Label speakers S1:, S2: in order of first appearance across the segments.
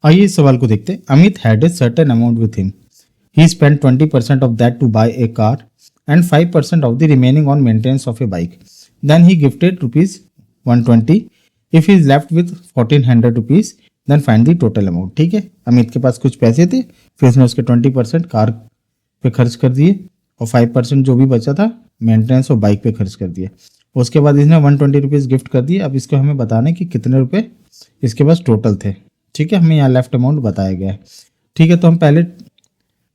S1: आइए इस सवाल को देखते हैं। Amit had a certain amount with him. He spent 20% of that to buy a car and 5% of the remaining on maintenance of a bike. Then he gifted rupees 120. If he is left with 1400 rupees, then find the total amount. ठीक है, अमित के पास कुछ पैसे थे, फिर उसने उसके 20% car पे खर्च कर दिए और 5% जो भी बचा था मेंटेनेंस और बाइक पे खर्च कर दिया. उसके बाद इसने 120 रुपीज़ गिफ्ट कर दिए. अब इसको हमें बताना है कि कितने रुपए इसके पास टोटल थे. ठीक है, हमें यहाँ लेफ्ट अमाउंट बताया गया है. ठीक है, तो हम पहले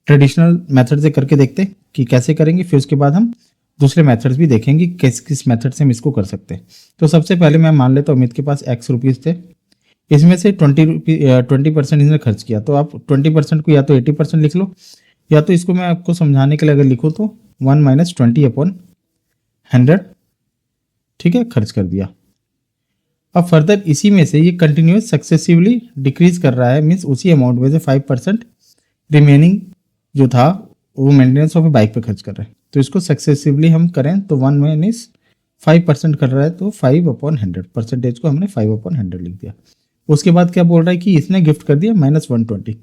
S1: ट्रेडिशनल मेथड से करके देखते हैं कि कैसे करेंगे, फिर उसके बाद हम दूसरे मेथड्स भी देखेंगे किस किस मेथड से हम इसको कर सकते हैं. तो सबसे पहले मैं मान लेता हूँ अमित के पास एक्स रुपीज़ थे, इसमें से 20% इसने खर्च किया. तो आप 20% को या तो 80% लिख लो, या तो इसको मैं आपको समझाने के लिए अगर लिखूँ तो 1 - 20/100. ठीक है, खर्च कर दिया. अब फर्दर इसी में से ये कंटिन्यूस सक्सेसिवली डिक्रीज कर रहा है, मीन्स उसी अमाउंट में से 5% रिमेनिंग जो था वो मेंटेनेंस ऑफ बाइक पे खर्च कर रहे हैं. तो इसको सक्सेसिवली हम करें तो 1 - 5% कर रहा है, तो 5/100 परसेंटेज को हमने 5/100 लिख दिया. उसके बाद क्या बोल रहा है कि इसने गिफ्ट कर दिया -120.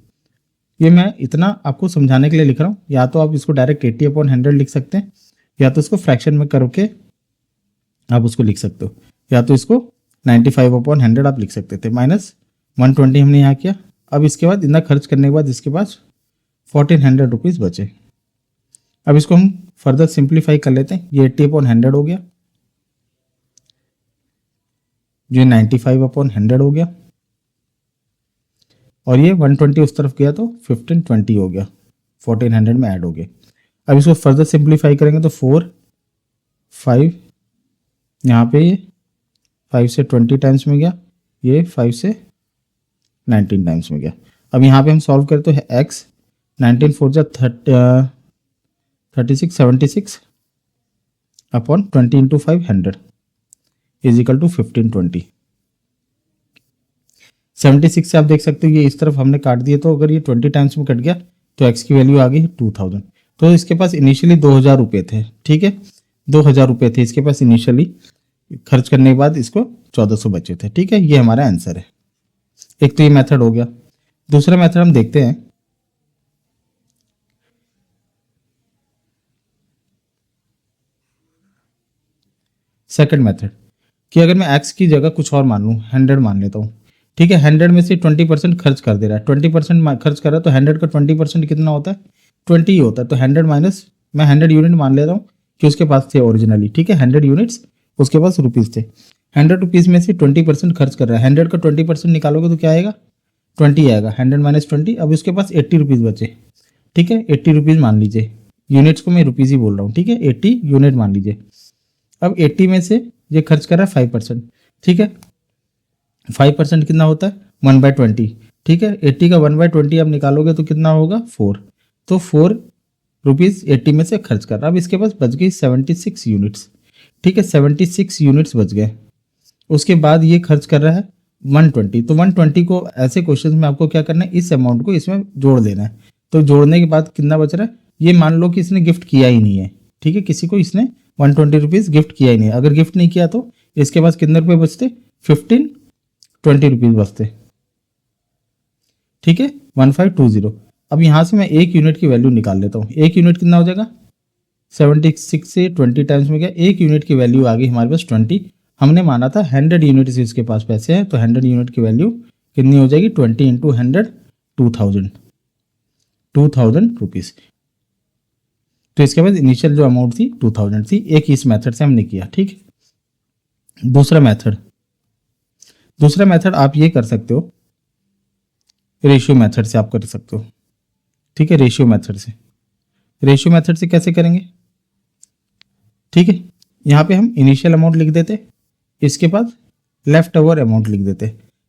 S1: ये मैं इतना आपको समझाने के लिए लिख रहा हूँ. या तो आप इसको डायरेक्ट 80/100 लिख सकते हैं, या तो इसको फ्रैक्शन में करके आप उसको लिख सकते हो, या तो इसको 95/100 आप लिख सकते थे. -120 हमने यहाँ किया. अब इसके बाद इतना खर्च करने के बाद इसके पास 1400 रुपीज़ बचे. अब इसको हम फर्दर सिंप्लीफाई कर लेते हैं. ये 80/100 हो गया, ये 95/100 हो गया, और ये 120 उस तरफ गया तो 1520 हो गया, 1400 में ऐड हो गए. अब इसको फर्दर सिंप्लीफाई करेंगे तो 4 5 यहाँ पे ये 5 से 20 टाइम्स में गया, ये 5 से 19 टाइम्स में गया. अब यहाँ पे हम सॉल्व करें तो है एक्स 19 4 जा 36 76 upon 20 into 500 is equal to 1520. 76 से आप देख सकते हो ये इस तरफ हमने काट दिए, तो अगर ये 20 टाइम्स में कट गया तो एक्स की वैल्यू आ गई 2000. तो इसके पास इनिशियली 2000 रुपये थे. ठीक है, 2000 रुपये थे इसके पास इनिशियली, खर्च करने के बाद इसको 1400 बचे थे. ठीक है, ये हमारा आंसर है. एक तो ये मेथड हो गया. दूसरा मेथड हम देखते हैं. सेकंड मेथड कि अगर मैं x की जगह कुछ और मान लूँ, 100 मान लेता हूँ. ठीक है, 100 में से 20% खर्च कर दे रहा है. 20% खर्च कर रहा है तो 100 का 20% कितना होता है, 20 ही होता है. तो 100 माइनस मैं 100 यूनिट मान लेता हूँ कि उसके पास थे ओरिजिनली. ठीक है, 100 यूनिट्स उसके पास रुपीज़ थे. 100 रुपीज़ में से 20% खर्च कर रहा है. 100 का 20% निकालोगे तो क्या आएगा, 20 आएगा. 100 - 20. अब उसके पास 80 रुपीज़ बचे. ठीक है, 80 रुपीज़ मान लीजिए. यूनिट्स को मैं रुपीज़ ही बोल रहा हूँ. ठीक है, 80 यूनिट मान लीजिए. अब 80 में से ये खर्च कर रहा है 5%. ठीक है, 5% कितना होता है 1/20. ठीक है, 80 का 1/20 आप निकालोगे तो कितना होगा 4. तो 4 रुपीज़ 80 में से खर्च कर रहा है. अब इसके पास बच गई 76 यूनिट्स. ठीक है, 76 यूनिट्स बच गए. उसके बाद ये खर्च कर रहा है 120. तो 120 को ऐसे क्वेश्चन में आपको क्या करना है, इस अमाउंट को इसमें जोड़ देना है. तो जोड़ने के बाद कितना बच रहा है, ये मान लो कि इसने गिफ्ट किया ही नहीं है. ठीक है, किसी को इसने 120 रुपीज़ गिफ्ट किया ही नहीं. अगर गिफ्ट नहीं किया तो इसके पास कितने रुपए बचते, 1520 रुपीज़ बचते. ठीक है, 1520. अब यहाँ से मैं एक यूनिट की वैल्यू निकाल लेता हूँ. एक यूनिट कितना हो जाएगा, 76 से 20 टाइम्स में गया, एक यूनिट की वैल्यू आ गई हमारे पास 20. हमने माना था 100 यूनिट से इसके पास पैसे हैं, तो 100 यूनिट की वैल्यू कितनी हो जाएगी, 20 इंटू 100 2000 रुपीज़. तो इसके बाद इनिशियल जो अमाउंट थी 2000 थी. एक इस मेथड से हमने किया. ठीक है, दूसरा मेथड आप ये कर सकते हो, रेशियो मेथड से आप कर सकते हो. ठीक है, रेशियो मेथड से कैसे करेंगे. ठीक है, यहाँ पे हम इनिशियल अमाउंट लिख देते, इसके बाद लेफ्ट ओवर अमाउंट लिख देते.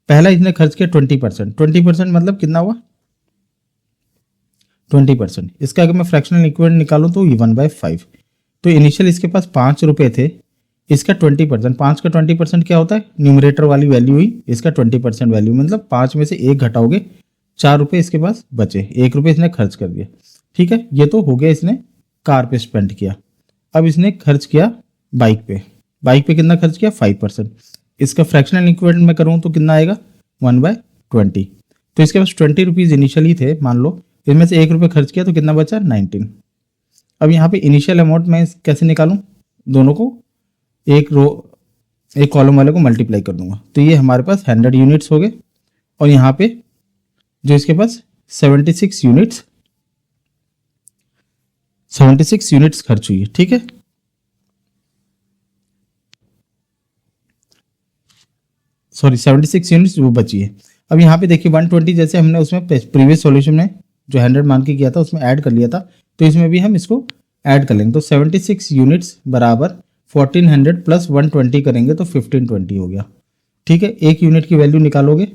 S1: पहला इसने खर्च किया 20%. 20% मतलब कितना हुआ 20%. इसका अगर मैं फ्रैक्शनल इक्विवेलेंट निकालूं तो ये 1/5. तो इनिशियल इसके पास 5 रुपये थे, इसका 20%, 5 का 20% क्या होता है, न्यूमरेटर वाली वैल्यू हुई, इसका 20% वैल्यू मतलब 5 में से 1 घटाओगे, 4 रुपये इसके पास बचे, 1 रुपये इसने खर्च कर दिया. ठीक है, ये तो हो गया इसने कार पे स्पेंड किया. अब इसने खर्च किया बाइक पे कितना खर्च किया 5%. इसका फ्रैक्शनल इक्विवेलेंट में करूँ तो कितना आएगा 1/20. तो इसके पास 20 रुपीज़ इनिशियली थे, मान लो इसमें से 1 रुपये खर्च किया तो कितना बचा 19। अब यहाँ पे इनिशियल अमाउंट मैं कैसे निकालूं, दोनों को एक कॉलम वाले को मल्टीप्लाई कर दूंगा, तो ये हमारे पास 100 यूनिट्स हो गए और यहाँ पे जो इसके पास 76 यूनिट्स खर्च हुई है। ठीक है, सॉरी 76 यूनिट्स वो बची है। अब यहाँ पे देखिए 120 जैसे हमने उसमें प्रीवियस सॉल्यूशन में जो 100 मान के किया था उसमें ऐड कर लिया था, तो इसमें भी हम इसको ऐड कर लेंगे। तो 76 यूनिट्स बराबर 1400 प्लस 120 करेंगे तो 1520 हो गया। ठीक है, एक यूनिट की वैल्यू निकालोगे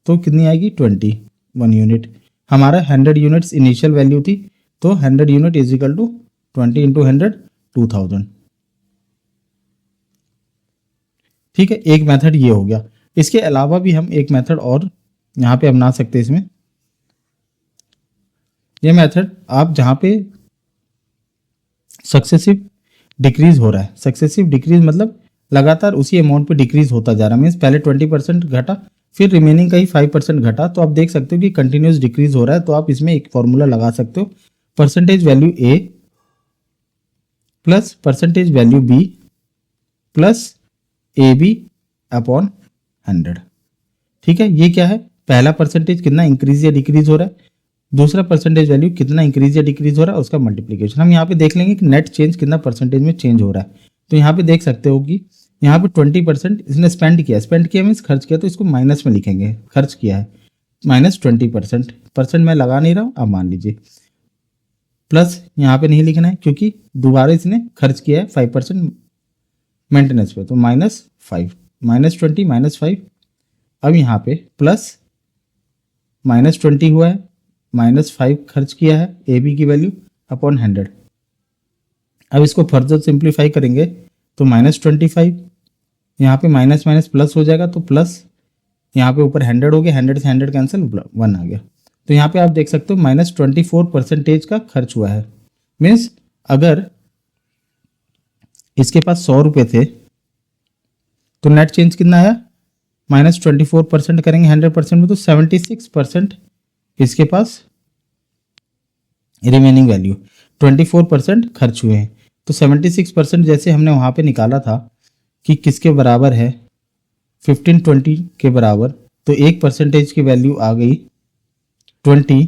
S1: तो कितनी आएगी 21 यूनिट। हमारा 100 यूनिट्स इनिशियल वैल्यू थी, तो 100 unit is equal to 20 into 100 2000। ठीक है, एक मेथड ये हो गया। इसके अलावा भी हम एक मेथड और यहाँ पे अपना सकते हैं इसमें। ये मेथड आप जहाँ पे सक्सेसिव डिक्रीज हो रहा है, सक्सेसिव डिक्रीज मतलब लगातार उसी अमाउंट पे डिक्रीज होता जा रहा है, मीन्स पहले 20% घटा फिर रिमेनिंग का ही 5% घटा, तो आप देख सकते हो कि कंटिन्यूस डिक्रीज हो रहा है। तो आप इसमें एक फॉर्मूला लगा सकते हो, percentage value A plus percentage value B plus A B upon 100। ठीक है, ये क्या है, पहला परसेंटेज कितना इंक्रीज या डिक्रीज हो रहा है, दूसरा परसेंटेज वैल्यू कितना इंक्रीज या डिक्रीज हो रहा है, उसका मल्टीप्लीकेशन। हम यहाँ पे देख लेंगे कि नेट चेंज कितना परसेंटेज में चेंज हो रहा है। तो यहाँ पे देख सकते हो कि यहाँ पे 20% इसने स्पेंड किया मीन्स खर्च किया, तो इसको माइनस में लिखेंगे, खर्च किया है माइनस 20%, परसेंट में लगा नहीं रहा हूँ, अब मान लीजिए प्लस यहाँ पे नहीं लिखना है क्योंकि दोबारा इसने खर्च किया है 5% मेंटेनेंस पे, तो -5 -20 -5। अब यहाँ पे प्लस -20 हुआ है, -5 खर्च किया है ए बी की वैल्यू अपॉन 100। अब इसको फर्दर सिंप्लीफाई करेंगे तो -25, यहाँ पे माइनस माइनस प्लस हो जाएगा, तो प्लस यहाँ पे ऊपर 100 हो गया, 100 से 100 कैंसिल 1 आ गया। तो यहाँ पे आप देख सकते हो -24% का खर्च हुआ है। मीन्स अगर इसके पास 100 रुपये थे तो नेट चेंज कितना आया, -24% करेंगे 100% में तो 76% इसके पास रिमेनिंग वैल्यू, 24% खर्च हुए हैं। तो 76% जैसे हमने वहाँ पे निकाला था कि किसके बराबर है 1520 के बराबर, तो 1% की वैल्यू आ गई 20।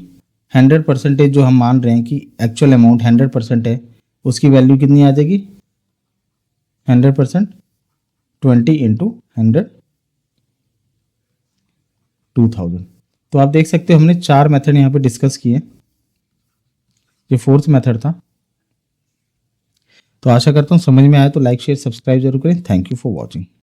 S1: 100% जो हम मान रहे हैं कि एक्चुअल अमाउंट 100% है, उसकी वैल्यू कितनी आ जाएगी 100%, 20 इंटू 100 2000। तो आप देख सकते हो हमने 4 मेथड यहाँ पे डिस्कस किए, ये 4th मेथड था। तो आशा करता हूँ समझ में आया, तो लाइक शेयर सब्सक्राइब जरूर करें। Thank you for watching.